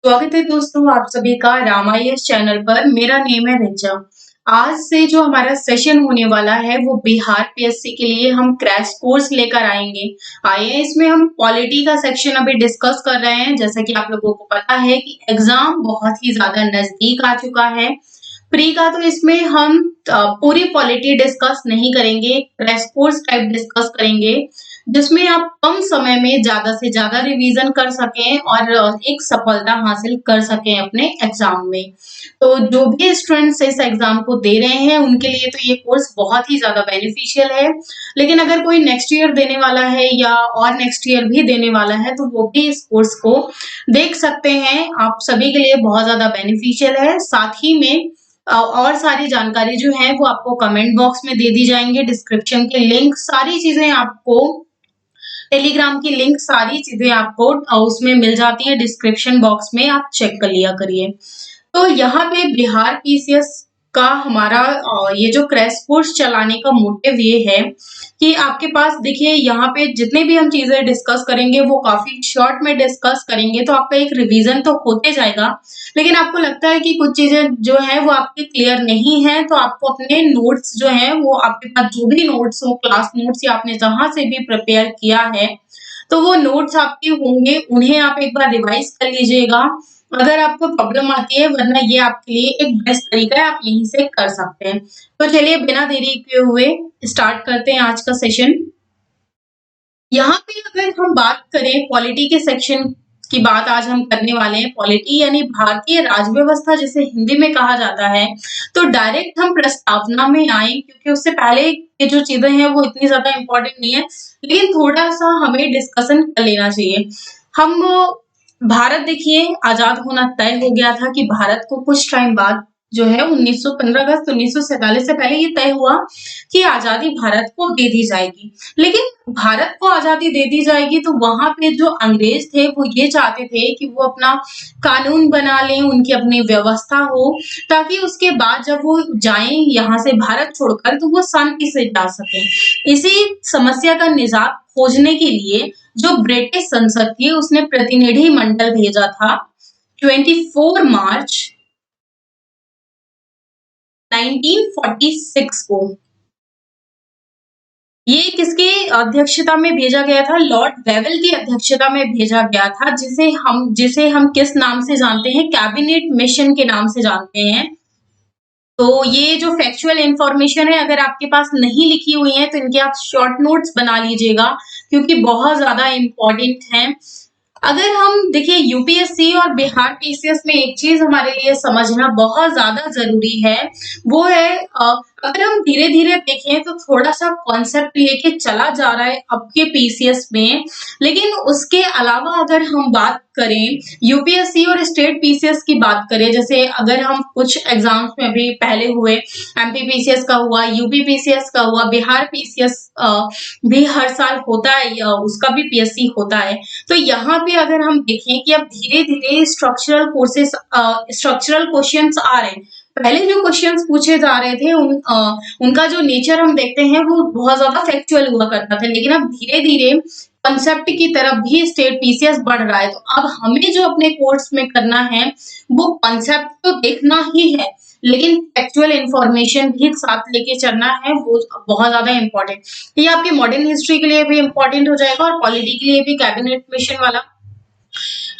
स्वागत है दोस्तों आप सभी का रामायस चैनल पर। मेरा नेम है रिचा। आज से जो हमारा सेशन होने वाला है वो बिहार पीएससी के लिए हम क्रैश कोर्स लेकर आएंगे। आइए इसमें हम पॉलिटी का सेक्शन अभी डिस्कस कर रहे हैं। जैसा कि आप लोगों को पता है कि एग्जाम बहुत ही ज्यादा नजदीक आ चुका है। प्री का तो इसमें हम पूरी पॉलिटी डिस्कस नहीं करेंगे, क्रैश कोर्स टाइप डिस्कस करेंगे जिसमें आप कम समय में ज्यादा से ज्यादा रिवीजन कर सकें और एक सफलता हासिल कर सकें अपने एग्जाम में। तो जो भी स्टूडेंट्स इस एग्जाम को दे रहे हैं उनके लिए तो ये कोर्स बहुत ही ज्यादा बेनिफिशियल है। लेकिन अगर कोई नेक्स्ट ईयर देने वाला है या और नेक्स्ट ईयर भी देने वाला है तो वो भी इस कोर्स को देख सकते हैं। आप सभी के लिए बहुत ज्यादा बेनिफिशियल है। साथ ही में और सारी जानकारी जो है वो आपको कमेंट बॉक्स में दे दी जाएंगे। डिस्क्रिप्शन के लिंक सारी चीजें आपको, टेलीग्राम की लिंक सारी चीजें आपको उसमें मिल जाती है डिस्क्रिप्शन बॉक्स में, आप चेक कर लिया करिए। तो यहाँ पे बिहार पीसीएस का हमारा ये जो क्रैश कोर्स चलाने का मोटिव ये है कि आपके पास देखिए यहाँ पे जितने भी हम चीजें डिस्कस करेंगे वो काफी शॉर्ट में डिस्कस करेंगे तो आपका एक रिवीजन तो होते जाएगा। लेकिन आपको लगता है कि कुछ चीजें जो है वो आपके क्लियर नहीं है तो आपको अपने नोट्स जो है वो आपके पास जो भी नोट्स हो, क्लास नोट्स या आपने जहां से भी प्रिपेयर किया है तो वो नोट्स आपके होंगे, उन्हें आप एक बार रिवाइज कर लीजिएगा अगर आपको प्रॉब्लम आती है। वरना ये आपके लिए एक बेस्ट तरीका है, आप यहीं से कर सकते हैं। तो चलिए बिना देरी किए हुए स्टार्ट करते हैं आज का सेशन। यहाँ पे अगर हम बात करें पॉलिटी के सेक्शन की बात आज हम करने वाले हैं। पॉलिटी यानी भारतीय राज व्यवस्था जिसे हिंदी में कहा जाता है। तो डायरेक्ट हम प्रस्तावना में आए क्योंकि उससे पहले की जो चीजें हैं वो इतनी ज्यादा इम्पोर्टेंट नहीं है, लेकिन थोड़ा सा हमें डिस्कशन कर लेना चाहिए। हम भारत देखिए आजाद होना तय हो गया था कि भारत को कुछ टाइम बाद जो है 15 अगस्त 1947 से पहले ये तय हुआ कि आजादी भारत को दे दी जाएगी। लेकिन भारत को आजादी दे दी जाएगी तो वहां पे जो अंग्रेज थे वो ये चाहते थे कि वो अपना कानून बना लें, उनकी अपनी व्यवस्था हो, ताकि उसके बाद जब वो जाएं यहाँ से भारत छोड़कर तो वो शांति से जा सकें। इसी समस्या का निजात खोजने के लिए जो ब्रिटिश संसद थी उसने प्रतिनिधि मंडल भेजा था 24 मार्च 1946 को। ये किसकी अध्यक्षता में भेजा गया था? लॉर्ड वेवेल की अध्यक्षता में भेजा गया था, जिसे हम किस नाम से जानते हैं? कैबिनेट मिशन के नाम से जानते हैं। तो ये जो फैक्चुअल इंफॉर्मेशन है अगर आपके पास नहीं लिखी हुई है तो इनके आप शॉर्ट नोट्स बना लीजिएगा क्योंकि बहुत ज्यादा इम्पोर्टेंट है। अगर हम देखिए यूपीएससी और बिहार पीसीएस में एक चीज हमारे लिए समझना बहुत ज्यादा जरूरी है, वो है अगर हम धीरे धीरे देखें तो थोड़ा सा कॉन्सेप्ट लेके चला जा रहा है अब के पीसीएस में। लेकिन उसके अलावा अगर हम बात करें यूपीएससी और स्टेट पीसीएस की बात करें, जैसे अगर हम कुछ एग्जाम्स में अभी पहले हुए एमपी पीसीएस का हुआ, यूपी पीसीएस का हुआ, बिहार पीसीएस भी हर साल होता है, उसका भी पीएससी होता है। तो यहाँ पे अगर हम देखें कि अब धीरे धीरे स्ट्रक्चरल क्वेश्चंस आ रहे हैं। पहले जो क्वेश्चंस पूछे जा रहे थे उनका जो नेचर हम देखते हैं वो बहुत ज्यादा फैक्चुअल हुआ करता था, लेकिन अब धीरे धीरे कंसेप्ट की तरफ भी स्टेट पीसीएस बढ़ रहा है। तो अब हमें जो अपने कोर्स में करना है वो कंसेप्ट तो देखना ही है, लेकिन फैक्चुअल इंफॉर्मेशन भी साथ लेके चलना है, वो बहुत ज्यादा इम्पोर्टेंट। ये आपके मॉडर्न हिस्ट्री के लिए भी इम्पोर्टेंट हो जाएगा और पॉलिटी के लिए भी, कैबिनेट मिशन वाला।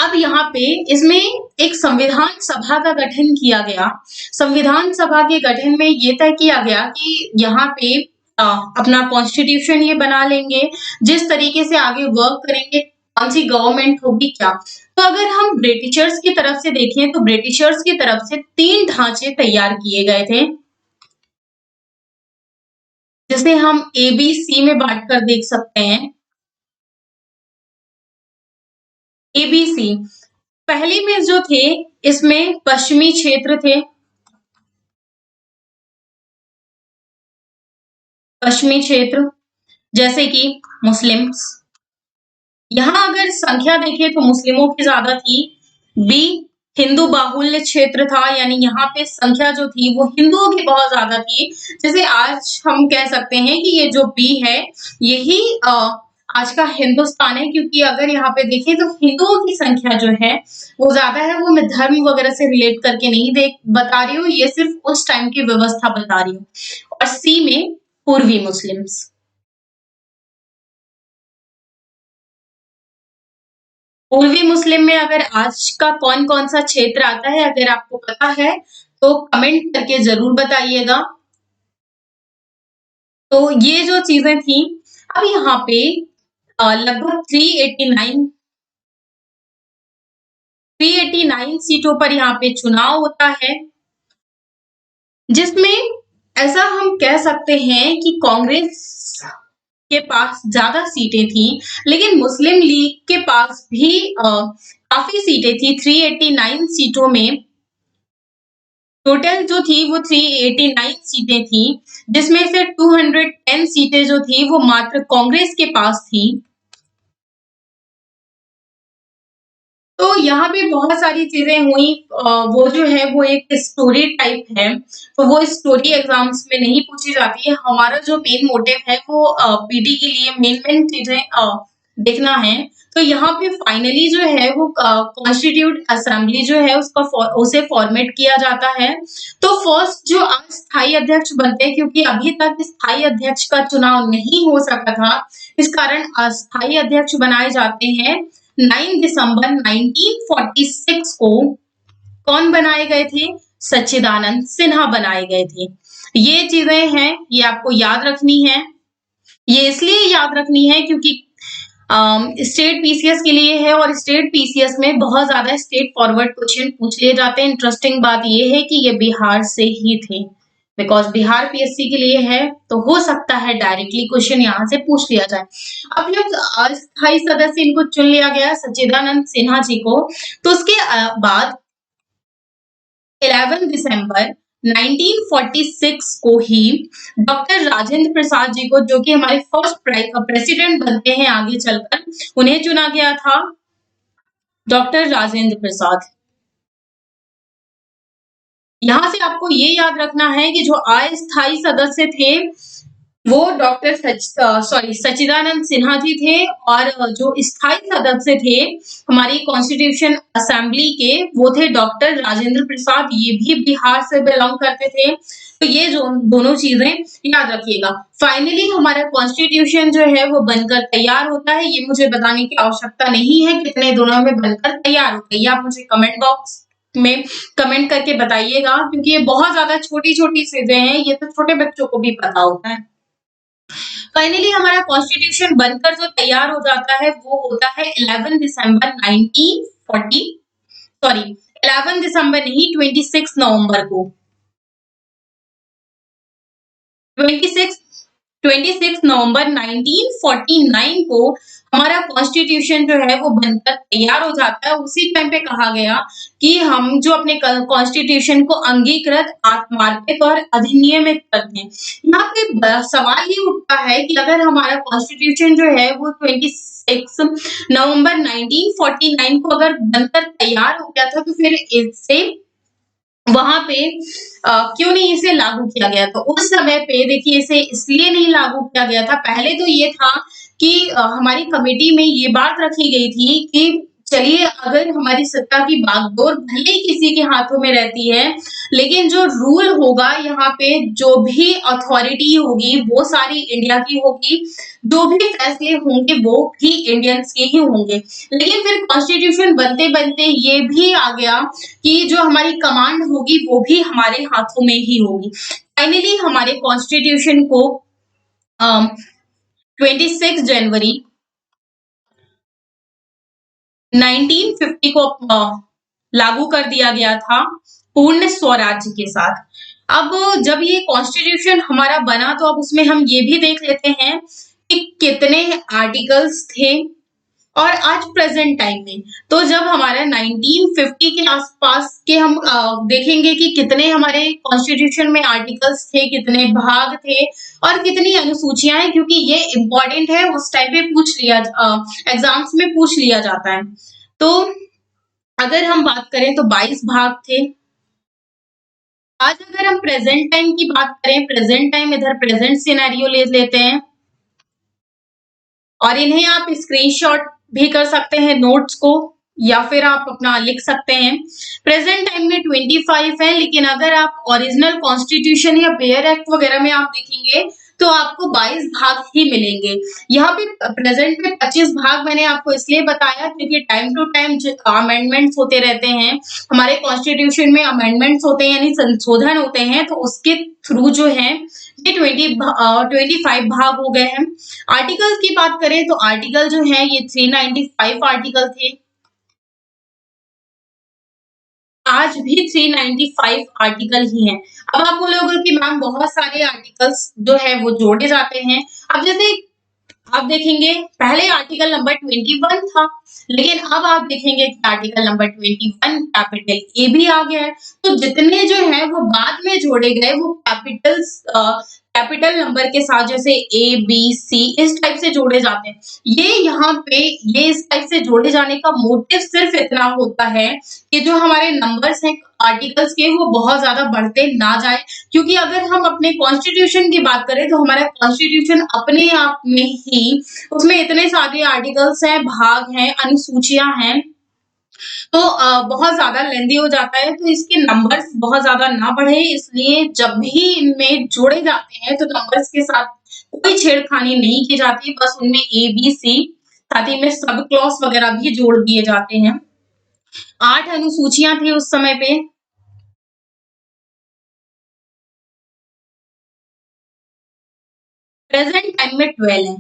अब यहाँ पे इसमें एक संविधान सभा का गठन किया गया। संविधान सभा के गठन में ये तय किया गया कि यहाँ पे अपना कॉन्स्टिट्यूशन ये बना लेंगे, जिस तरीके से आगे वर्क करेंगे, कौन सी गवर्नमेंट होगी क्या। तो अगर हम ब्रिटिशर्स की तरफ से देखें तो ब्रिटिशर्स की तरफ से 3 ढांचे तैयार किए गए थे, जिसे हम ABC में बांटकर देख सकते हैं। ABC पहली में जो थे इसमें पश्चिमी क्षेत्र थे, पश्चिमी क्षेत्र जैसे कि मुस्लिम्स। यहाँ अगर संख्या देखें तो मुस्लिमों की ज्यादा थी। बी हिंदू बाहुल्य क्षेत्र था, यानी यहाँ पे संख्या जो थी वो हिंदुओं की बहुत ज्यादा थी। जैसे आज हम कह सकते हैं कि ये जो बी है यही आज का हिंदुस्तान है, क्योंकि अगर यहाँ पे देखें तो हिंदुओं की संख्या जो है वो ज्यादा है। वो मैं धर्म वगैरह से रिलेट करके नहीं देख बता रही हूँ, ये सिर्फ उस टाइम की व्यवस्था बता रही हूँ। और सी में पूर्वी मुस्लिम्स। पूर्वी मुस्लिम में अगर आज का कौन कौन सा क्षेत्र आता है, अगर आपको पता है तो कमेंट करके जरूर बताइएगा। तो ये जो चीजें थी, अब यहाँ पे लगभग 389 सीटों पर यहाँ पे चुनाव होता है, जिसमें ऐसा हम कह सकते हैं कि कांग्रेस के पास ज्यादा सीटें थी, लेकिन मुस्लिम लीग के पास भी काफी सीटें थी। 389 सीटों में टोटल जो थी वो 389 सीटें थी, जिसमें से 210 सीटें जो थी वो मात्र कांग्रेस के पास थी। तो यहाँ पे बहुत सारी चीजें हुई। वो जो है वो एक स्टोरी टाइप है, तो वो स्टोरी एग्जाम्स में नहीं पूछी जाती है। हमारा जो मेन मोटिव है वो पीटी के लिए मेन चीजें देखना है। तो यहाँ पे फाइनली जो है वो कॉन्स्टिट्यूट असेंबली जो है उसे फॉर्मेट किया जाता है। तो फर्स्ट जो स्थायी अध्यक्ष बनते हैं, क्योंकि अभी तक स्थायी अध्यक्ष का चुनाव नहीं हो सका था, इस कारण अस्थायी अध्यक्ष बनाए जाते हैं। 9 दिसंबर 1946 को कौन बनाए गए थे? सच्चिदानंद सिन्हा बनाए गए थे। ये चीजें हैं, ये आपको याद रखनी है। ये इसलिए याद रखनी है क्योंकि स्टेट पीसीएस के लिए है, और स्टेट पीसीएस में बहुत ज्यादा स्टेट फॉरवर्ड क्वेश्चन पूछ लिए जाते हैं। इंटरेस्टिंग बात ये है कि ये बिहार से ही थे, बिकॉज बिहार पीएससी के लिए है, तो हो सकता है डायरेक्टली क्वेश्चन यहाँ से पूछ लिया जाए। अब जब अस्थायी सदस्य इनको चुन लिया गया सच्चिदानंद सिन्हा जी को, तो उसके बाद 11 दिसंबर 1946 को ही डॉक्टर राजेंद्र प्रसाद जी को, जो कि हमारे फर्स्ट प्रेसिडेंट बनते हैं आगे चलकर, उन्हें चुना गया था। डॉक्टर राजेंद्र प्रसाद। यहाँ से आपको ये याद रखना है कि जो अस्थायी सदस्य थे वो डॉक्टर सच्चिदानंद सिन्हा जी थे, और जो स्थायी सदस्य थे हमारी कॉन्स्टिट्यूशन असेंबली के, वो थे डॉक्टर राजेंद्र प्रसाद। ये भी बिहार से बिलोंग करते थे। तो ये जो दोनों चीजें याद रखिएगा। फाइनली हमारा कॉन्स्टिट्यूशन जो है वो बनकर तैयार होता है। ये मुझे बताने की आवश्यकता नहीं है कितने दिनों में बनकर तैयार होता है, ये आप मुझे कमेंट बॉक्स में कमेंट करके बताइएगा, क्योंकि ये बहुत ज्यादा छोटी छोटी चीजें हैं, ये तो छोटे बच्चों को भी पता होता है। फाइनली हमारा कॉन्स्टिट्यूशन बनकर जो तैयार हो जाता है वो होता है 11 दिसंबर 1940, सॉरी 11 दिसंबर नहीं, 26 नवंबर को। 26 26 नवंबर 1949 को हमारा कॉन्स्टिट्यूशन जो है वो बनकर तैयार हो जाता है। उसी टाइम पे कहा गया कि हम जो अपने कॉन्स्टिट्यूशन को अंगीकृत, आत्मार्पित और अधिनियमित करते हैं। यहाँ पे सवाल ये उठता है कि अगर हमारा कॉन्स्टिट्यूशन जो है वो 26 नवंबर 1949 को अगर बनकर तैयार हो गया था, तो फिर इससे वहां पे क्यों नहीं इसे लागू किया गया? तो उस समय पे देखिए इसे इसलिए नहीं लागू किया गया था। पहले तो ये था कि हमारी कमेटी में ये बात रखी गई थी कि चलिए, अगर हमारी सत्ता की बागडोर भले ही किसी के हाथों में रहती है, लेकिन जो रूल होगा यहाँ पे, जो भी अथॉरिटी होगी वो सारी इंडिया की होगी, जो भी फैसले होंगे वो भी इंडियंस के ही होंगे। लेकिन फिर कॉन्स्टिट्यूशन बनते बनते ये भी आ गया कि जो हमारी कमांड होगी वो भी हमारे हाथों में ही होगी। फाइनली हमारे कॉन्स्टिट्यूशन को 26 जनवरी 1950 को लागू कर दिया गया था, पूर्ण स्वराज्य के साथ। अब जब ये कॉन्स्टिट्यूशन हमारा बना, तो अब उसमें हम ये भी देख लेते हैं कि कितने आर्टिकल्स थे। और आज प्रेजेंट टाइम में, तो जब हमारा 1950 के आसपास के हम देखेंगे कि कितने हमारे कॉन्स्टिट्यूशन में आर्टिकल्स थे, कितने भाग थे और कितनी अनुसूचियां हैं, क्योंकि ये इम्पोर्टेंट है, उस टाइम पे पूछ लिया एग्जाम्स में पूछ लिया जाता है। तो अगर हम बात करें तो 22 भाग थे। आज अगर हम प्रेजेंट टाइम की बात करें, प्रेजेंट टाइम, इधर प्रेजेंट सिनेरियो ले लेते हैं, और इन्हें आप स्क्रीनशॉट भी कर सकते हैं नोट्स को, या फिर आप अपना लिख सकते हैं। प्रेजेंट टाइम में 25 है, लेकिन अगर आप ओरिजिनल कॉन्स्टिट्यूशन या बेयर एक्ट वगैरह में आप देखेंगे तो आपको 22 भाग ही मिलेंगे। यहाँ पे प्रेजेंट में 25 भाग मैंने आपको इसलिए बताया क्योंकि टाइम टू टाइम अमेंडमेंट्स होते रहते हैं, हमारे कॉन्स्टिट्यूशन में अमेंडमेंट्स होते हैं यानी संशोधन होते हैं, तो उसके थ्रू जो है ये 25 भाग हो गए हैं। आर्टिकल्स की बात करें तो आर्टिकल जो है ये 395 आर्टिकल थे, आज भी 395 आर्टिकल ही हैं। अब आप बोलोगे कि मैम बहुत सारे आर्टिकल्स जो है वो जोड़े जाते हैं। अब जैसे आप देखेंगे पहले आर्टिकल नंबर 21 था, लेकिन अब आप देखेंगे कि आर्टिकल नंबर 21 कैपिटल ए भी आ गया है। तो जितने जो है वो बाद में जोड़े गए वो कैपिटल नंबर के साथ, जैसे ए बी सी इस टाइप से जोड़े जाते हैं। ये यहाँ पे ये इस टाइप से जोड़े जाने का मोटिव सिर्फ इतना होता है कि जो हमारे नंबर्स हैं आर्टिकल्स के वो बहुत ज्यादा बढ़ते ना जाए, क्योंकि अगर हम अपने कॉन्स्टिट्यूशन की बात करें तो हमारा कॉन्स्टिट्यूशन अपने आप में ही उसमें इतने सारे आर्टिकल्स हैं, भाग हैं, अनुसूचियां हैं, तो बहुत ज्यादा लेंदी हो जाता है, तो इसके नंबर्स बहुत ज्यादा ना बढ़े, इसलिए जब भी इनमें जोड़े जाते हैं तो नंबर्स के साथ कोई छेड़खानी नहीं की जाती, बस उनमें ए बी सी साथ ही में सब क्लॉज वगैरह भी जोड़ दिए जाते हैं। 8 अनुसूचियां थी उस समय पे, प्रेजेंट टाइम में 12 है।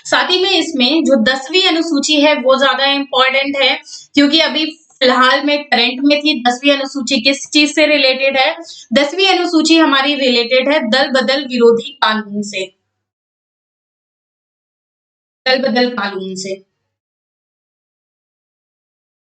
साथ ही में इसमें जो 10वीं अनुसूची है वो ज्यादा इम्पोर्टेंट है, क्योंकि अभी फिलहाल में करंट में थी। 10वीं अनुसूची किस चीज से रिलेटेड है? 10वीं अनुसूची हमारी रिलेटेड है दल बदल विरोधी कानून से, दल बदल कानून से,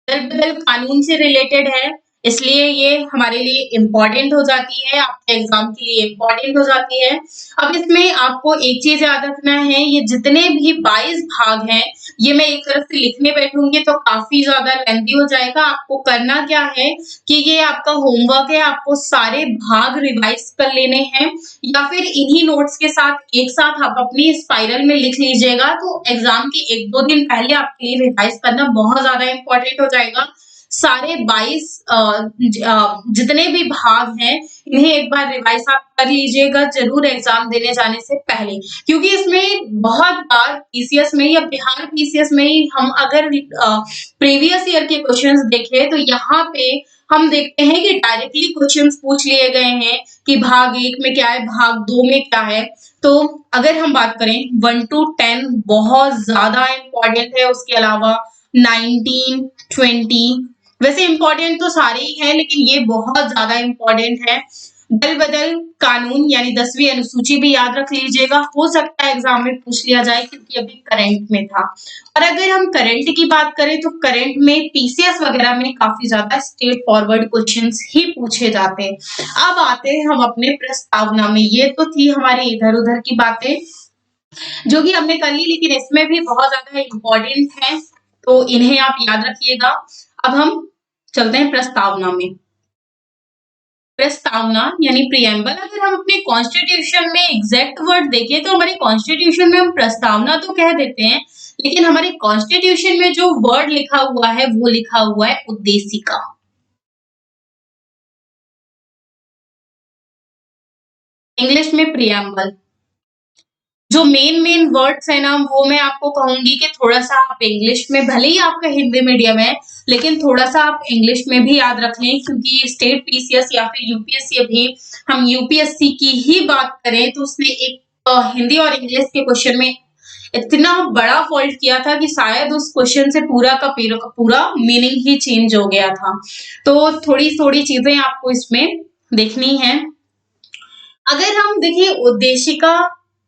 दल बदल कानून से रिलेटेड है, इसलिए ये हमारे लिए इम्पोर्टेंट हो जाती है, आपके एग्जाम के लिए इम्पोर्टेंट हो जाती है। अब इसमें आपको एक चीज याद रखना है, ये जितने भी 22 भाग हैं ये मैं एक तरफ से लिखने बैठूंगी तो काफी ज्यादा लेंथी हो जाएगा। आपको करना क्या है कि ये आपका होमवर्क है, आपको सारे भाग रिवाइज कर लेने हैं, या फिर इन्हीं नोट्स के साथ एक साथ आप अपनी स्पाइरल में लिख लीजिएगा, तो एग्जाम के 1-2 दिन पहले आपके लिए रिवाइज करना बहुत ज्यादा इम्पोर्टेंट हो जाएगा। सारे 22 जितने भी भाग हैं इन्हें एक बार रिवाइज आप कर लीजिएगा जरूर एग्जाम देने जाने से पहले, क्योंकि इसमें बहुत बार पीसीएस में या बिहार पीसीएस में ही हम अगर प्रीवियस ईयर के क्वेश्चंस देखें तो यहाँ पे हम देखते हैं कि डायरेक्टली क्वेश्चंस पूछ लिए गए हैं कि भाग 1 में क्या है, भाग 2 में क्या है। तो अगर हम बात करें 1 to 10 बहुत ज्यादा इम्पोर्टेंट है, उसके अलावा 19, 20 वैसे इम्पोर्टेंट तो सारे ही हैं, लेकिन ये बहुत ज्यादा इम्पोर्टेंट है। दल बदल कानून यानी 10वीं अनुसूची भी याद रख लीजिएगा, हो सकता है एग्जाम में पूछ लिया जाए क्योंकि अभी करंट में था। और अगर हम करंट की बात करें तो करंट में पीसीएस वगैरह में काफी ज्यादा स्ट्रेट फॉरवर्ड क्वेश्चंस ही पूछे जाते हैं। अब आते हैं हम अपने प्रस्तावना में। ये तो थी हमारी इधर उधर की बातें जो कि हमने कर ली, लेकिन इसमें भी बहुत ज्यादा इम्पोर्टेंट है, तो इन्हें आप याद रखिएगा। अब हम चलते हैं प्रस्तावना में। प्रस्तावना यानी प्रियम्बल, अगर हम अपने कॉन्स्टिट्यूशन में एग्जैक्ट वर्ड देखें तो हमारे कॉन्स्टिट्यूशन में हम प्रस्तावना तो कह देते हैं, लेकिन हमारे कॉन्स्टिट्यूशन में जो वर्ड लिखा हुआ है वो लिखा हुआ है उद्देशिका, इंग्लिश में प्रियम्बल। जो मेन वर्ड्स है ना वो मैं आपको कहूंगी कि थोड़ा सा आप इंग्लिश में, भले ही आपका हिंदी मीडियम है लेकिन थोड़ा सा आप इंग्लिश में भी याद रख लें, क्योंकि स्टेट पीसीएस या फिर यूपीएससी, अभी हम यूपीएससी की ही बात करें तो उसने एक हिंदी और इंग्लिश के क्वेश्चन में इतना बड़ा फॉल्ट किया था कि शायद उस क्वेश्चन से पूरा का पूरा मीनिंग ही चेंज हो गया था। तो थोड़ी थोड़ी चीजें आपको इसमें देखनी है। अगर हम देखिए उद्देशिका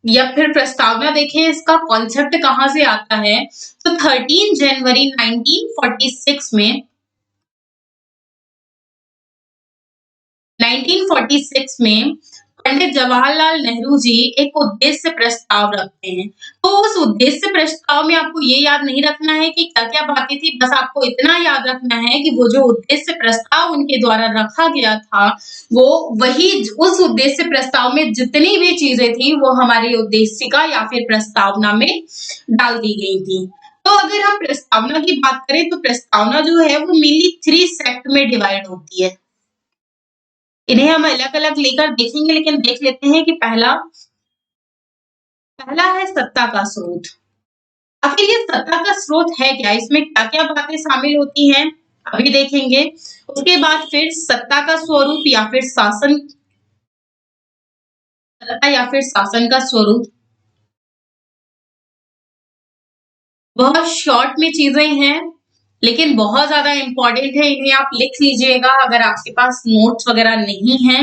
या फिर प्रस्तावना देखें, इसका कॉन्सेप्ट कहाँ से आता है, तो 13 जनवरी 1946 में 1946 में पंडित जवाहरलाल नेहरू जी एक उद्देश्य प्रस्ताव रखते हैं। तो उस उद्देश्य प्रस्ताव में आपको ये याद नहीं रखना है कि क्या-क्या बातें थी, बस आपको इतना याद रखना है कि वो जो उद्देश्य प्रस्ताव उनके द्वारा रखा गया था, वो वही उस उद्देश्य प्रस्ताव में जितनी भी चीजें थी, वो हमारी उद्देशिका या फिर प्रस्तावना में डाल दी गई थी। तो अगर हम प्रस्तावना की बात करें तो प्रस्तावना जो है वो मेनली 3 सेक्ट में डिवाइड होती है। इन्हें हम अलग-अलग लेकर देखेंगे, लेकिन देख लेते हैं कि पहला पहला है सत्ता का स्रोत। आखिर ये सत्ता का स्रोत है क्या? इसमें क्या-क्या बातें शामिल होती हैं? अभी देखेंगे। उसके बाद फिर सत्ता का स्वरूप या फिर शासन का स्वरूप। बहुत शॉर्ट में चीजें हैं, लेकिन बहुत ज्यादा इम्पोर्टेंट है। इन्हें आप लिख लीजिएगा अगर आपके पास नोट्स वगैरह नहीं है,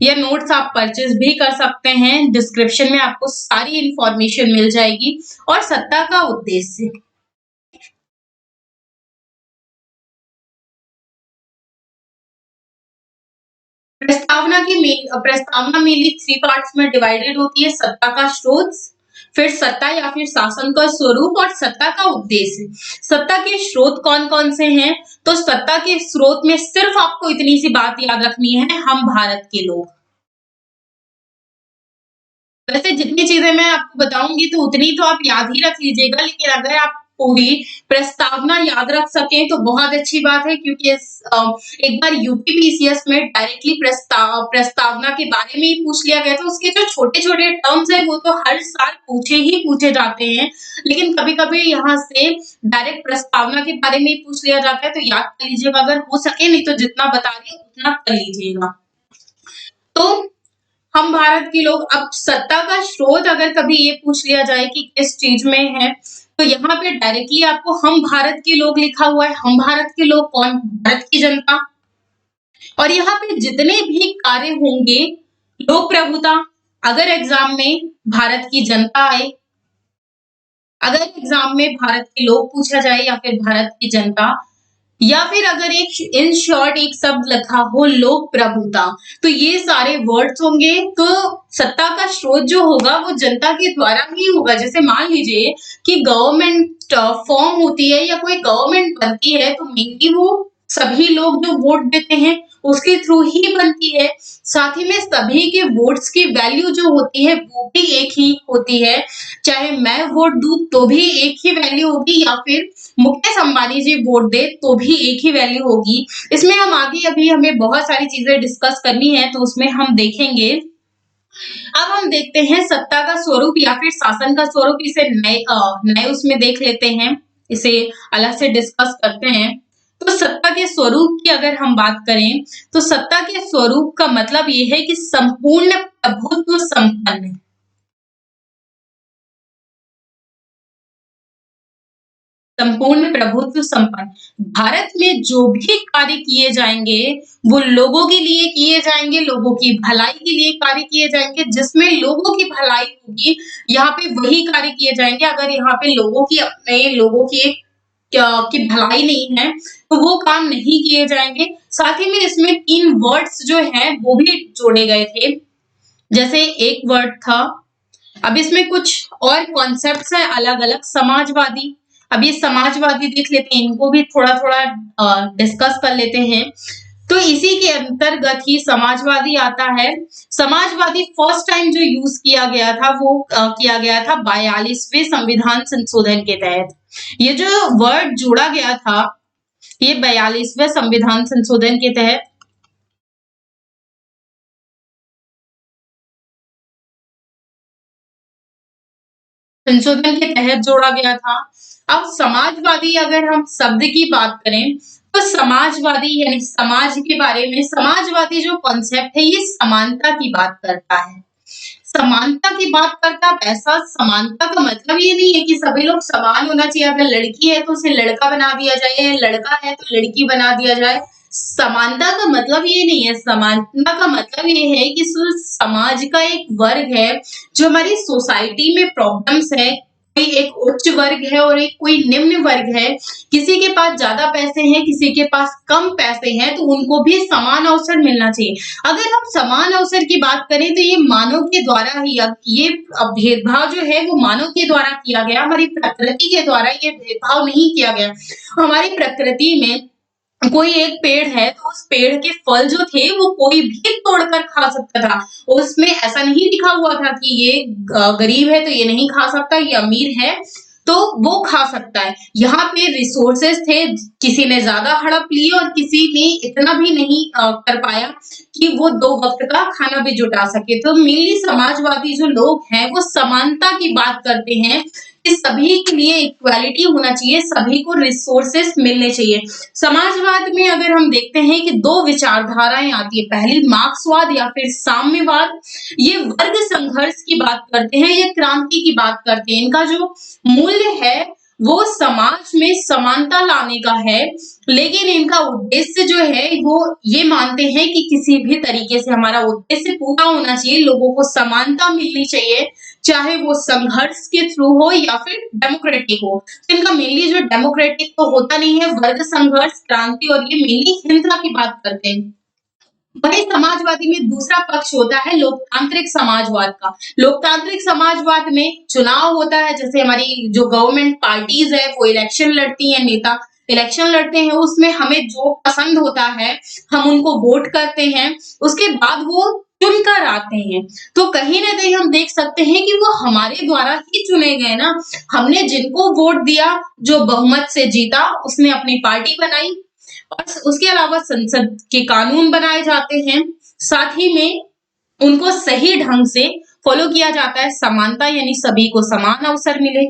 या नोट्स आप परचेज भी कर सकते हैं। डिस्क्रिप्शन में आपको सारी इंफॉर्मेशन मिल जाएगी। और सत्ता का उद्देश्य, प्रस्तावना मेनली 3 पार्ट्स में डिवाइडेड होती है। सत्ता का स्रोत, फिर सत्ता या फिर शासन का स्वरूप और सत्ता का उद्देश्य। सत्ता के स्रोत कौन-कौन से हैं? तो सत्ता के स्रोत में सिर्फ आपको इतनी सी बात याद रखनी है, हम भारत के लोग। वैसे जितनी चीजें मैं आपको बताऊंगी तो उतनी तो आप याद ही रख लीजिएगा, लेकिन अगर आप पूरी प्रस्तावना याद रख सकें तो बहुत अच्छी बात है, क्योंकि एक बार यूपीपीसीएस में डायरेक्टली प्रस्तावना के बारे में ही पूछ लिया गया था। उसके जो छोटे-छोटे टर्म्स हैं वो तो हर साल पूछे जाते हैं, लेकिन कभी-कभी यहाँ से डायरेक्ट प्रस्तावना के बारे में ही पूछ लिया जाता है, तो याद कर लीजिएगा अगर हो सके, नहीं तो जितना बता रही हूँ उतना कर लीजिएगा। तो हम भारत के लोग, अब सत्ता का स्रोत अगर कभी ये पूछ लिया जाए कि किस चीज में है, तो यहाँ पे डायरेक्टली आपको हम भारत के लोग लिखा हुआ है। हम भारत के लोग कौन? भारत की जनता। और यहाँ पे जितने भी कार्य होंगे, लोक प्रभुता, अगर एग्जाम में भारत की जनता आए, अगर एग्जाम में भारत के लोग पूछा जाए या फिर भारत की जनता, या फिर अगर एक इन शॉर्ट एक शब्द लिखा हो लोक प्रभुता, तो ये सारे वर्ड्स होंगे। तो सत्ता का स्रोत जो होगा वो जनता के द्वारा ही होगा। जैसे मान लीजिए कि गवर्नमेंट फॉर्म होती है या कोई गवर्नमेंट बनती है, तो मेनली वो सभी लोग जो वोट देते हैं उसके थ्रू ही बनती है। साथ ही में सभी के वोट्स की वैल्यू जो होती है वो भी एक ही होती है। चाहे मैं वोट दूं तो भी एक ही वैल्यू होगी, या फिर मुकेश अंबानी जी वोट दे तो भी एक ही वैल्यू होगी। इसमें हम आगे अभी हमें बहुत सारी चीजें डिस्कस करनी है, तो उसमें हम देखेंगे। अब हम देखते हैं सत्ता का स्वरूप या फिर शासन का स्वरूप। इसे नए उसमें देख लेते हैं, इसे अलग से डिस्कस करते हैं। तो सत्ता के स्वरूप की अगर हम बात करें, तो सत्ता के स्वरूप का मतलब ये है कि संपूर्ण प्रभुत्व संपन्न, संपूर्ण प्रभुत्व संपन्न। भारत में जो भी कार्य किए जाएंगे वो लोगों के लिए किए जाएंगे, लोगों की भलाई के लिए कार्य किए जाएंगे। जिसमें लोगों की भलाई होगी, यहाँ पे वही कार्य किए जाएंगे। अगर यहाँ पे लोगों की भलाई नहीं है तो वो काम नहीं किए जाएंगे। साथ ही में इसमें 3 वर्ड्स जो हैं वो भी जोड़े गए थे। जैसे एक वर्ड था, अब इसमें कुछ और कॉन्सेप्ट्स हैं अलग-अलग। समाजवादी, अब ये समाजवादी देख लेते हैं, इनको भी थोड़ा-थोड़ा डिस्कस कर लेते हैं। तो इसी के अंतर्गत ही समाजवादी आता है। समाजवादी फर्स्ट टाइम जो यूज किया गया था वो किया गया था 42वें संविधान संशोधन के तहत। ये जो वर्ड जोड़ा गया था, ये 42वें संविधान संशोधन के तहत जोड़ा गया था। अब समाजवादी अगर हम शब्द की बात करें, तो समाजवादी यानी समाज के बारे में, समाजवादी जो कॉन्सेप्ट है ये समानता की बात करता है। समानता की बात करता है। ऐसा समानता का मतलब ये नहीं है कि सभी लोग समान होना चाहिए। अगर लड़की है तो उसे लड़का बना दिया जाए, लड़का है तो लड़की बना दिया जाए। समानता का मतलब ये नहीं है। समानता का मतलब ये है कि समाज का एक वर्ग है जो हमारी सोसाइटी में प्रॉब्लम्स है, कोई एक उच्च वर्ग है और एक कोई निम्न वर्ग है, किसी के पास ज़्यादा पैसे हैं, किसी के पास कम पैसे हैं, तो उनको भी समान अवसर मिलना चाहिए। अगर हम समान अवसर की बात करें तो ये मानव के द्वारा ही ये भेदभाव जो है वो मानव के द्वारा किया गया, हमारी प्रकृति के द्वारा ये भेदभाव नहीं किया गया। हमारी प्रकृति में कोई एक पेड़ है तो उस पेड़ के फल जो थे वो कोई भी तोड़कर खा सकता था। उसमें ऐसा नहीं लिखा हुआ था कि ये गरीब है तो ये नहीं खा सकता, ये अमीर है तो वो खा सकता है। यहाँ पे रिसोर्सेस थे, किसी ने ज्यादा हड़प ली और किसी ने इतना भी नहीं कर पाया कि वो 2 वक्त का खाना भी जुटा सके। तो मेनली समाजवादी जो लोग हैं वो समानता की बात करते हैं कि सभी के लिए इक्वालिटी होना चाहिए, सभी को रिसोर्सेस मिलने चाहिए। समाजवाद में अगर हम देखते हैं कि 2 विचारधाराएं आती है, पहली मार्क्सवाद या फिर साम्यवाद। ये वर्ग संघर्ष की बात करते हैं, ये क्रांति की बात करते हैं। इनका जो मूल्य है वो समाज में समानता लाने का है, लेकिन इनका उद्देश्य जो है वो ये मानते हैं कि किसी भी तरीके से हमारा उद्देश्य पूरा होना चाहिए, लोगों को समानता मिलनी चाहिए, चाहे वो संघर्ष के थ्रू हो या फिर डेमोक्रेटिक हो। तो इनका मेनली जो डेमोक्रेटिक तो होता नहीं है, वर्ग संघर्ष, क्रांति और ये मेनली हिंसा की बात करते हैं। वही समाजवादी में दूसरा पक्ष होता है लोकतांत्रिक समाजवाद का। लोकतांत्रिक समाजवाद में चुनाव होता है, जैसे हमारी जो गवर्नमेंट पार्टीज है वो इलेक्शन लड़ती हैं, नेता इलेक्शन लड़ते हैं, उसमें हमें जो पसंद होता है हम उनको वोट करते हैं, उसके बाद वो चुनकर आते हैं। तो कहीं ना कहीं हम देख सकते हैं कि वो हमारे द्वारा ही चुने गए ना। हमने जिनको वोट दिया, जो बहुमत से जीता, उसने अपनी पार्टी बनाई और उसके अलावा संसद के कानून बनाए जाते हैं। साथ ही में उनको सही ढंग से फॉलो किया जाता है, समानता यानी सभी को समान अवसर मिले।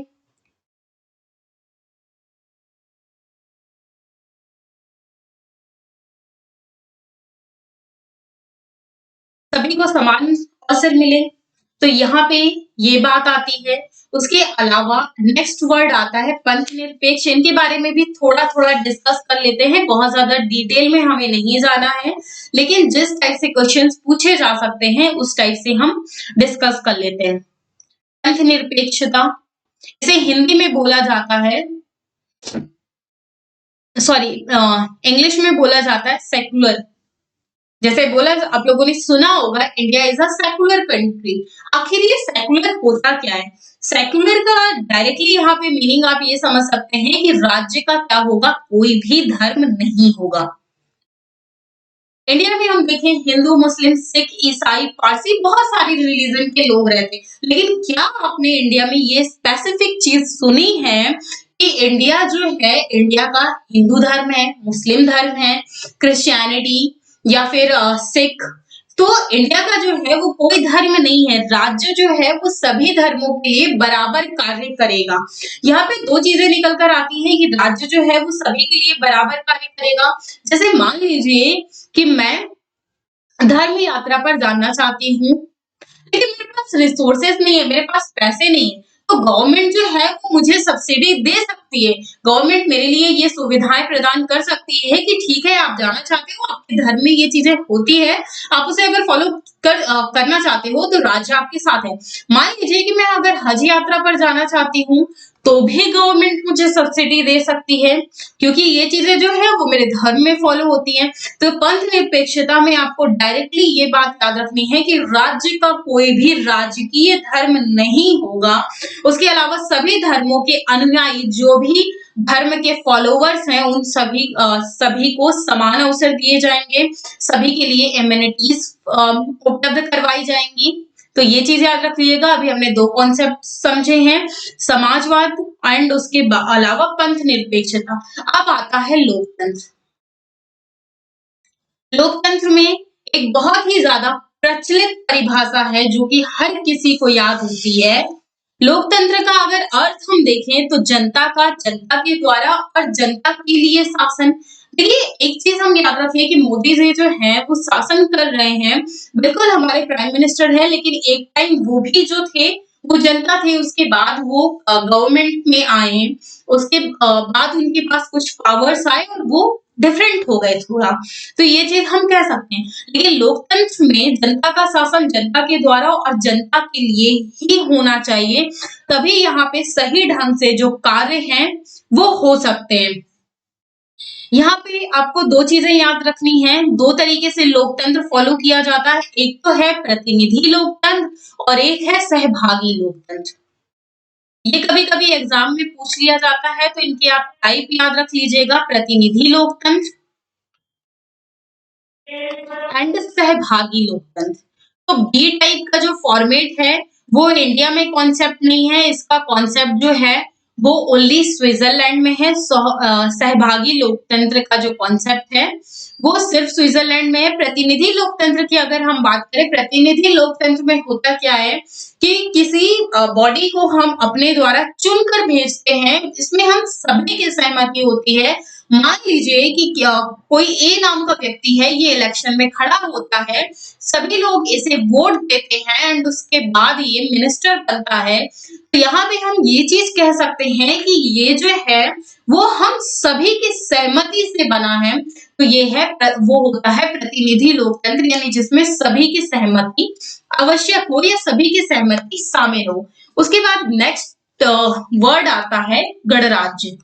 सभी को समान अवसर मिले, तो यहाँ पे ये बात आती है। उसके अलावा नेक्स्ट वर्ड आता है पंथ निरपेक्ष। इनके बारे में भी थोड़ा थोड़ा डिस्कस कर लेते हैं, बहुत ज्यादा डिटेल में हमें नहीं जाना है, लेकिन जिस टाइप से क्वेश्चंस पूछे जा सकते हैं उस टाइप से हम डिस्कस कर लेते हैं। पंथ निरपेक्षता, इसे हिंदी में बोला जाता है, सॉरी इंग्लिश में बोला जाता है सेक्युलर। जैसे बोला आप लोगों ने सुना होगा India is a secular country. आखिर ये सेक्युलर होता क्या है? सेक्युलर का डायरेक्टली यहाँ पे मीनिंग आप ये समझ सकते हैं कि राज्य का क्या होगा, कोई भी धर्म नहीं होगा। इंडिया में हम देखें हिंदू, मुस्लिम, सिख, ईसाई, पारसी, बहुत सारी रिलीजन के लोग रहते हैं, लेकिन क्या आपने इंडिया में ये स्पेसिफिक चीज सुनी है कि इंडिया जो है, इंडिया का हिंदू धर्म है, मुस्लिम धर्म है, क्रिश्चियनिटी या फिर सिख, तो इंडिया का जो है वो कोई धर्म नहीं है। राज्य जो है वो सभी धर्मों के लिए बराबर कार्य करेगा। यहाँ पे 2 चीजें निकल कर आती हैं कि राज्य जो है वो सभी के लिए बराबर कार्य करेगा। जैसे मान लीजिए कि मैं धर्म यात्रा पर जाना चाहती हूँ, लेकिन मेरे पास रिसोर्सेस नहीं है, मेरे पास पैसे नहीं है, तो गवर्नमेंट जो है वो मुझे सब्सिडी दे सकती है। गवर्नमेंट मेरे लिए ये सुविधाएं प्रदान कर सकती है कि ठीक है आप जाना चाहते हो, आपके धर्म में ये चीजें होती है, आप उसे अगर फॉलो करना चाहते हो तो राज्य आपके साथ है। मान लीजिए कि मैं अगर हज यात्रा पर जाना चाहती हूँ तो भी गवर्नमेंट मुझे सब्सिडी दे सकती है, क्योंकि ये चीजें जो है वो मेरे धर्म में फॉलो होती हैं। तो पंथ निरपेक्षता में आपको डायरेक्टली ये बात याद रखनी है कि राज्य का कोई भी राजकीय धर्म नहीं होगा। उसके अलावा सभी धर्मों के अनुयायी, जो भी धर्म के फॉलोवर्स हैं, उन सभी को समान अवसर दिए जाएंगे, सभी के लिए एमिनिटीज उपलब्ध करवाई जाएंगी। तो ये चीज याद रखिएगा। अभी हमने 2 कॉन्सेप्ट समझे हैं, समाजवाद एंड उसके अलावा पंथ निरपेक्षता। अब आता है लोकतंत्र। लोकतंत्र में एक बहुत ही ज्यादा प्रचलित परिभाषा है जो कि हर किसी को याद होती है। लोकतंत्र का अगर अर्थ हम देखें तो जनता का, जनता के द्वारा और जनता के लिए शासन। देखिए एक चीज हम याद रखिए कि मोदी जी जो हैं वो शासन कर रहे हैं, बिल्कुल हमारे प्राइम मिनिस्टर हैं, लेकिन एक टाइम वो भी जो थे वो जनता थे, उसके बाद वो गवर्नमेंट में आए, उसके बाद उनके पास कुछ पावर्स आए और वो डिफरेंट हो गए थोड़ा, तो ये चीज हम कह सकते हैं। लेकिन लोकतंत्र में जनता का शासन जनता के द्वारा और जनता के लिए ही होना चाहिए, तभी यहाँ पे सही ढंग से जो कार्य हैं वो हो सकते हैं। यहाँ पे आपको दो चीजें याद रखनी है, दो तरीके से लोकतंत्र फॉलो किया जाता है, एक तो है प्रतिनिधि लोकतंत्र और एक है सहभागी लोकतंत्र। ये कभी-कभी एग्जाम में पूछ लिया जाता है, तो इनके आप टाइप याद रख लीजिएगा, प्रतिनिधि लोकतंत्र एंड सहभागी लोकतंत्र। तो बी टाइप का जो फॉर्मेट है वो इंडिया में कॉन्सेप्ट नहीं है, इसका कॉन्सेप्ट जो है वो ओनली स्विट्जरलैंड में है। सहभागी लोकतंत्र का जो कॉन्सेप्ट है वो सिर्फ स्विट्जरलैंड में है। प्रतिनिधि लोकतंत्र की अगर हम बात करें, प्रतिनिधि लोकतंत्र में होता क्या है कि किसी बॉडी को हम अपने द्वारा चुनकर भेजते हैं, इसमें हम सभी की सहमति होती है। मान लीजिए कि क्या कोई ए नाम का व्यक्ति है, ये इलेक्शन में खड़ा होता है, सभी लोग इसे वोट देते हैं एंड उसके बाद ये मिनिस्टर बनता है, तो यहाँ पे हम ये चीज कह सकते हैं कि ये जो है वो हम सभी की सहमति से बना है। तो ये है वो होता है प्रतिनिधि लोकतंत्र, यानी जिसमें सभी की सहमति आवश्यक हो या सभी की सहमति शामिल हो। उसके बाद नेक्स्ट वर्ड आता है गणराज्य।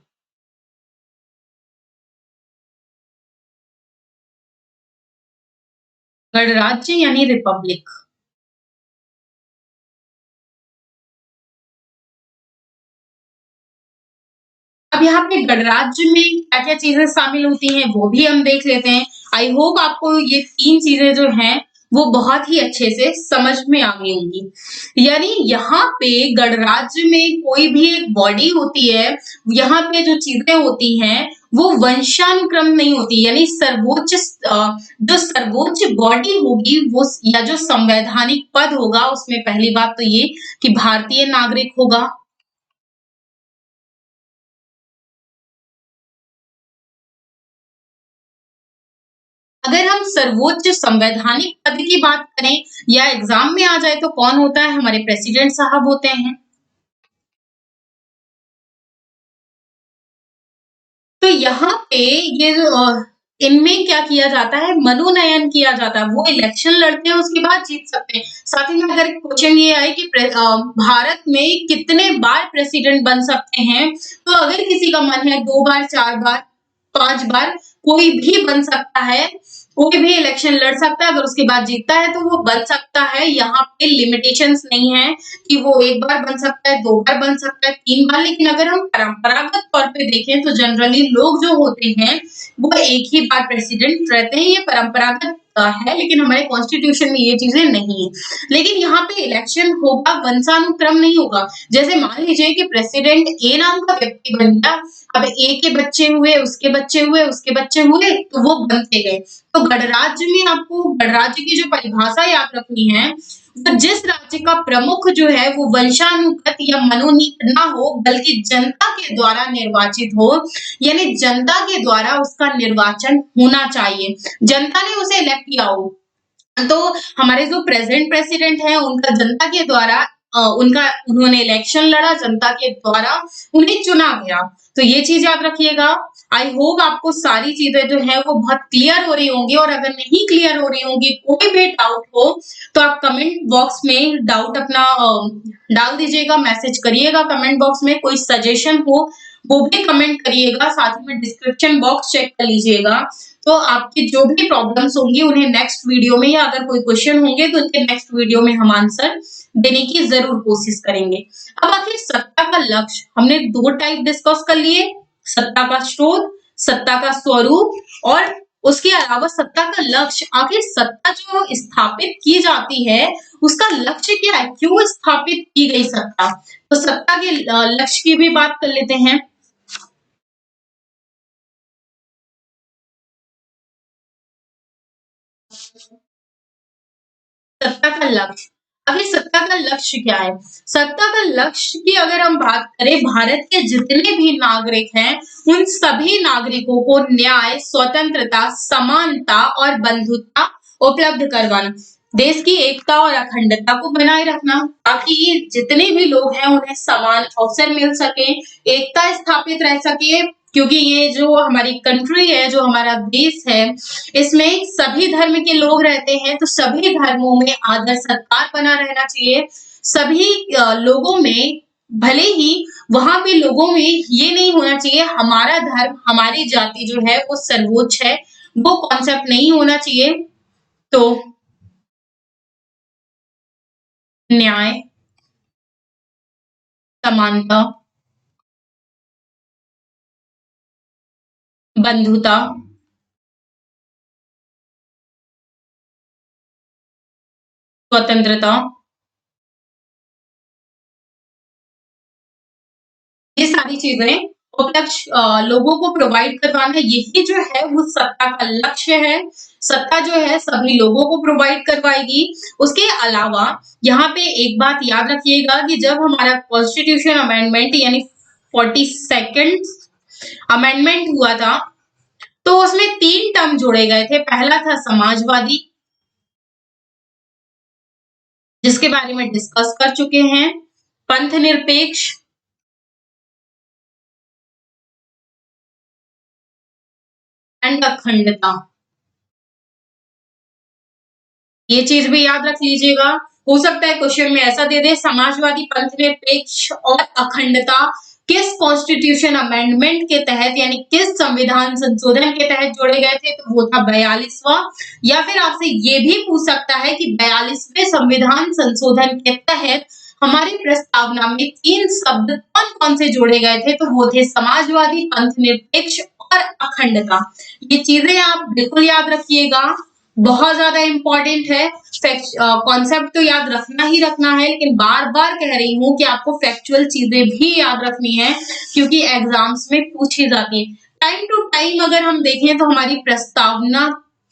गणराज्य यानी रिपब्लिक। अब यहाँ पे गणराज्य में क्या-क्या चीजें शामिल होती हैं वो भी हम देख लेते हैं। आई होप आपको ये तीन चीजें जो हैं वो बहुत ही अच्छे से समझ में आ गई होंगी। यानी यहाँ पे गणराज्य में कोई भी एक बॉडी होती है, यहाँ पे जो चीजें होती हैं वो वंशानुक्रम नहीं होती, यानी जो सर्वोच्च बॉडी होगी वो या जो संवैधानिक पद होगा उसमें पहली बात तो ये कि भारतीय नागरिक होगा। अगर हम सर्वोच्च संवैधानिक पद की बात करें या एग्जाम में आ जाए तो कौन होता है, हमारे प्रेसिडेंट साहब होते हैं। तो यहाँ पे ये इनमें क्या किया जाता है, मनोनयन किया जाता है, वो इलेक्शन लड़ते हैं उसके बाद जीत सकते हैं। साथ ही में अगर क्वेश्चन ये आए कि भारत में कितने बार प्रेसिडेंट बन सकते हैं, तो अगर किसी का मन है 2 बार, 4 बार, 5 बार, कोई भी बन सकता है, कोई भी इलेक्शन लड़ सकता है, अगर उसके बाद जीतता है तो वो बन सकता है। यहाँ पे लिमिटेशंस नहीं है कि वो 1 बार बन सकता है, 2 बार बन सकता है, 3 बार। लेकिन अगर हम परंपरागत तौर पे देखें तो जनरली लोग जो होते हैं वो एक ही बार प्रेसिडेंट रहते हैं। ये परंपरागत है, लेकिन हमारे कॉन्स्टिट्यूशन में ये चीजें नहीं है। लेकिन यहाँ पे इलेक्शन होगा, वंशानुक्रम नहीं होगा। जैसे मान लीजिए कि प्रेसिडेंट ए नाम का व्यक्ति बन गया, अब ए के बच्चे हुए, उसके बच्चे हुए, उसके बच्चे हुए, तो वो बनते गए। तो गणराज्य में आपको गणराज्य की जो परिभाषा याद रखनी है, तो जिस राज्य का प्रमुख जो है वो वंशानुगत या मनोनीत ना हो, बल्कि जनता के द्वारा निर्वाचित हो, यानी जनता के द्वारा उसका निर्वाचन होना चाहिए, जनता ने उसे इलेक्ट किया हो। तो हमारे जो प्रेजेंट प्रेसिडेंट हैं उनका जनता के द्वारा उन्होंने इलेक्शन लड़ा, जनता के द्वारा उन्हें चुना गया। तो ये चीज याद रखिएगा। आई होप आपको सारी चीजें जो है वो बहुत क्लियर हो रही होंगी, और अगर नहीं क्लियर हो रही होंगी, कोई भी डाउट हो तो आप कमेंट बॉक्स में डाउट अपना डाल दीजिएगा, मैसेज करिएगा कमेंट बॉक्स में। कोई सजेशन हो वो भी कमेंट करिएगा, साथ ही में डिस्क्रिप्शन बॉक्स चेक कर लीजिएगा। तो आपकी जो भी प्रॉब्लम्स होंगी उन्हें नेक्स्ट वीडियो में, या अगर कोई क्वेश्चन होंगे तो उनके नेक्स्ट वीडियो में हम आंसर देने की जरूर कोशिश करेंगे। अब आखिर सत्ता का लक्ष्य हमने 2 टाइप डिस्कस कर लिए, सत्ता का स्रोत, सत्ता का स्वरूप, और उसके अलावा सत्ता का लक्ष्य। आखिर सत्ता जो स्थापित की जाती है उसका लक्ष्य क्या है, क्यों स्थापित की गई सत्ता। तो सत्ता के लक्ष्य की भी बात कर लेते हैं। सत्ता का लक्ष्य, आखिर सत्ता का लक्ष्य क्या है। सत्ता का लक्ष्य की अगर हम बात करें, भारत के जितने भी नागरिक हैं उन सभी नागरिकों को न्याय, स्वतंत्रता, समानता और बंधुता उपलब्ध करवाना, देश की एकता और अखंडता को बनाए रखना, ताकि जितने भी लोग हैं उन्हें समान अवसर मिल सके, एकता स्थापित रह सके, क्योंकि ये जो हमारी कंट्री है, जो हमारा देश है, इसमें सभी धर्म के लोग रहते हैं, तो सभी धर्मों में आदर सत्कार बना रहना चाहिए। सभी लोगों में, भले ही वहां पे लोगों में ये नहीं होना चाहिए हमारा धर्म, हमारी जाति जो है वो सर्वोच्च है, वो कॉन्सेप्ट नहीं होना चाहिए। तो न्याय, समानता, बंधुता, स्वतंत्रता, ये सारी चीजें उपलक्ष लोगों को प्रोवाइड करवाना, यही जो है वो सत्ता का लक्ष्य है। सत्ता जो है सभी लोगों को प्रोवाइड करवाएगी। उसके अलावा यहाँ पे एक बात याद रखिएगा कि जब हमारा कॉन्स्टिट्यूशन अमेंडमेंट यानी 42nd अमेंडमेंट हुआ था, तो उसमें 3 टर्म जोड़े गए थे। पहला था समाजवादी, जिसके बारे में डिस्कस कर चुके हैं, पंथ निरपेक्ष एंड अखंडता। ये चीज भी याद रख लीजिएगा। हो सकता है क्वेश्चन में ऐसा दे दे, समाजवादी, पंथ निरपेक्ष और अखंडता किस कॉन्स्टिट्यूशन अमेंडमेंट के तहत यानी किस संविधान संशोधन के तहत जोड़े गए थे, तो वो था 42वां। या फिर आपसे ये भी पूछ सकता है कि 42वें संविधान संशोधन के तहत हमारी प्रस्तावना में 3 शब्द कौन कौन से जोड़े गए थे, तो वो थे समाजवादी, पंथ निरपेक्ष और अखंडता। ये चीजें आप बिल्कुल याद रखिएगा, बहुत ज्यादा इंपॉर्टेंट है। कॉन्सेप्ट तो याद रखना ही रखना है, लेकिन बार बार कह रही हूँ कि आपको फैक्चुअल चीजें भी याद रखनी है, क्योंकि एग्जाम्स में पूछी जाती है। टाइम टू टाइम अगर हम देखें तो हमारी प्रस्तावना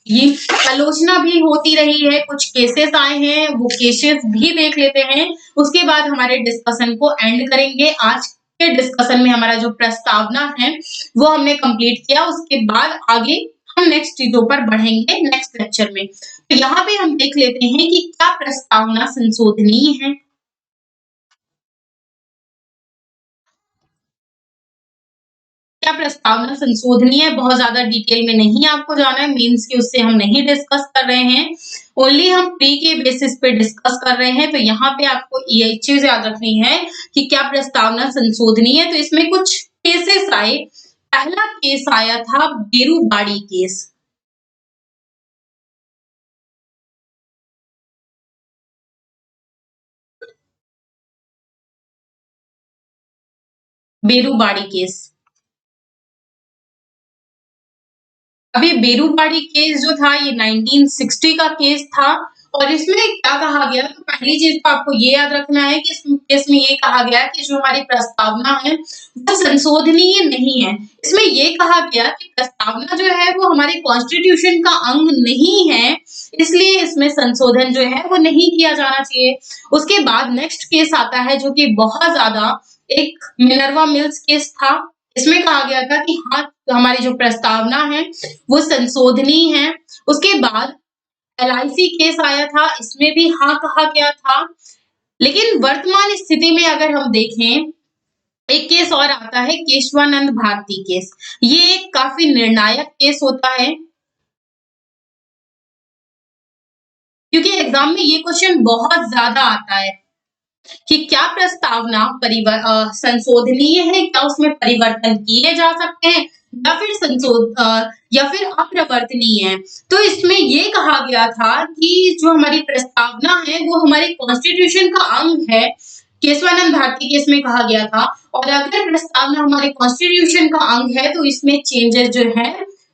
ये आलोचना भी होती रही है, कुछ केसेस आए हैं, वो केसेस भी देख लेते हैं। उसके बाद हमारे डिस्कशन को एंड करेंगे। आज के डिस्कशन में हमारा जो प्रस्तावना है वो हमने कंप्लीट किया, उसके बाद आगे हम नेक्स्ट चीजों पर बढ़ेंगे नेक्स्ट लेक्चर में। तो यहाँ पे हम देख लेते हैं कि क्या प्रस्तावना संशोधनीय है। क्या प्रस्तावना संशोधनीय है, बहुत ज्यादा डिटेल में नहीं आपको जाना है, मीन्स की उससे हम नहीं डिस्कस कर रहे हैं, ओनली हम प्री के बेसिस पे डिस्कस कर रहे हैं। तो यहाँ पे आपको ये चीज याद रखनी है कि क्या प्रस्तावना संशोधनीय है। तो इसमें कुछ केसेस आए। पहला केस आया था बेरूबाड़ी केस। बेरूबाड़ी केस, अभी बेरूबाड़ी केस जो था ये 1960 का केस था। और इसमें क्या कहा गया, तो पहली चीज तो आपको ये याद रखना है कि इस केस में ये कहा गया कि जो हमारी प्रस्तावना है वो संशोधनीय नहीं है। इसमें ये कहा गया कि प्रस्तावना जो है वो हमारे कॉन्स्टिट्यूशन का अंग नहीं है, इसलिए इसमें संशोधन जो है वो नहीं किया जाना चाहिए। उसके बाद नेक्स्ट केस आता है जो कि बहुत ज्यादा एक मिनर्वा मिल्स केस था। इसमें कहा गया था कि हाँ, हमारी जो प्रस्तावना है वो संशोधनीय है। उसके बाद LIC केस आया था, इसमें भी हाँ कहा गया था। लेकिन वर्तमान स्थिति में अगर हम देखें, एक केस और आता है केशवानंद भारती केस। ये एक काफी निर्णायक केस होता है, क्योंकि एग्जाम में ये क्वेश्चन बहुत ज्यादा आता है कि क्या प्रस्तावना संशोधनीय है, क्या उसमें परिवर्तन किए जा सकते हैं, या फिर या फिर अप्रवर्तनीय है। तो इसमें ये कहा गया था कि जो हमारी प्रस्तावना है वो हमारे कॉन्स्टिट्यूशन का अंग है। केशवानंद भारती केस में कहा गया था, और अगर प्रस्तावना हमारे कॉन्स्टिट्यूशन का अंग है तो इसमें चेंजेस जो है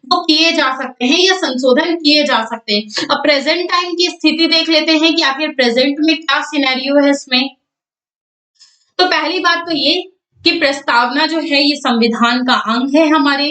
वो किए जा सकते हैं या संशोधन किए जा सकते हैं। अब प्रेजेंट टाइम की स्थिति देख लेते हैं कि आखिर प्रेजेंट में क्या सिनेरियो है इसमें। तो पहली बात तो ये कि प्रस्तावना जो है ये संविधान का अंग है हमारे।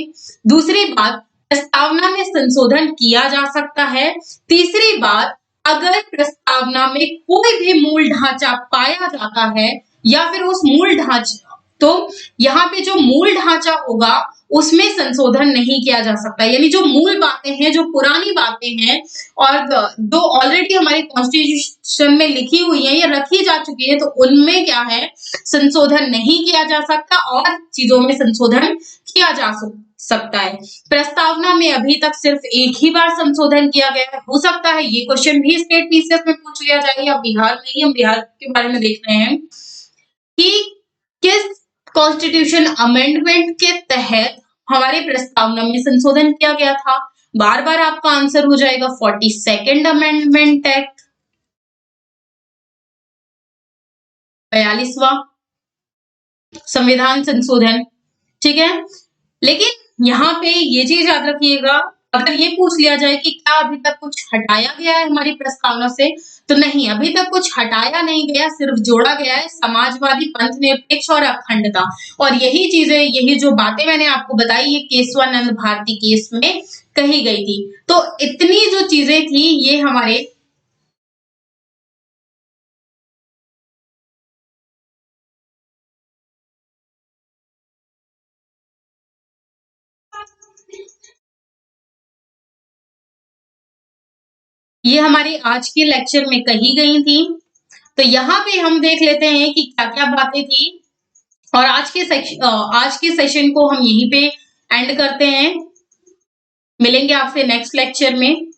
दूसरी बात, प्रस्तावना में संशोधन किया जा सकता है। तीसरी बात, अगर प्रस्तावना में कोई भी मूल ढांचा पाया जाता है या फिर उस मूल ढांचा, तो यहाँ पे जो मूल ढांचा होगा उसमें संशोधन नहीं किया जा सकता। यानी जो मूल बातें हैं, जो पुरानी बातें हैं और जो ऑलरेडी हमारे कॉन्स्टिट्यूशन में लिखी हुई है या रखी जा चुकी है, तो उनमें क्या है, संशोधन नहीं किया जा सकता और चीजों में संशोधन किया जा सकता है। प्रस्तावना में अभी तक सिर्फ एक ही बार संशोधन किया गया है। हो सकता है ये क्वेश्चन भी स्टेट पीसीएस में पूछ लिया जाए, या बिहार में ही हम बिहार के बारे में देख रहे हैं कि किस कॉन्स्टिट्यूशन अमेंडमेंट के तहत हमारे प्रस्तावना में संशोधन किया गया था। बार बार आपका आंसर हो जाएगा 42nd अमेंडमेंट एक्ट, 42वां संविधान संशोधन। ठीक है, लेकिन यहाँ पे ये चीज याद रखिएगा, अगर ये पूछ लिया जाए कि क्या अभी तक कुछ हटाया गया है हमारी प्रस्तावना से, तो नहीं, अभी तक कुछ हटाया नहीं गया, सिर्फ जोड़ा गया है समाजवादी, पंथ निरपेक्ष और अखंडता। और यही चीजें, यही जो बातें मैंने आपको बताई, ये केशवानंद भारती केस में कही गई थी। तो इतनी जो चीजें थी ये हमारे आज के लेक्चर में कही गई थी। तो यहाँ पे हम देख लेते हैं कि क्या क्या बातें थी, और आज के सेशन को हम यहीं पे एंड करते हैं। मिलेंगे आपसे नेक्स्ट लेक्चर में।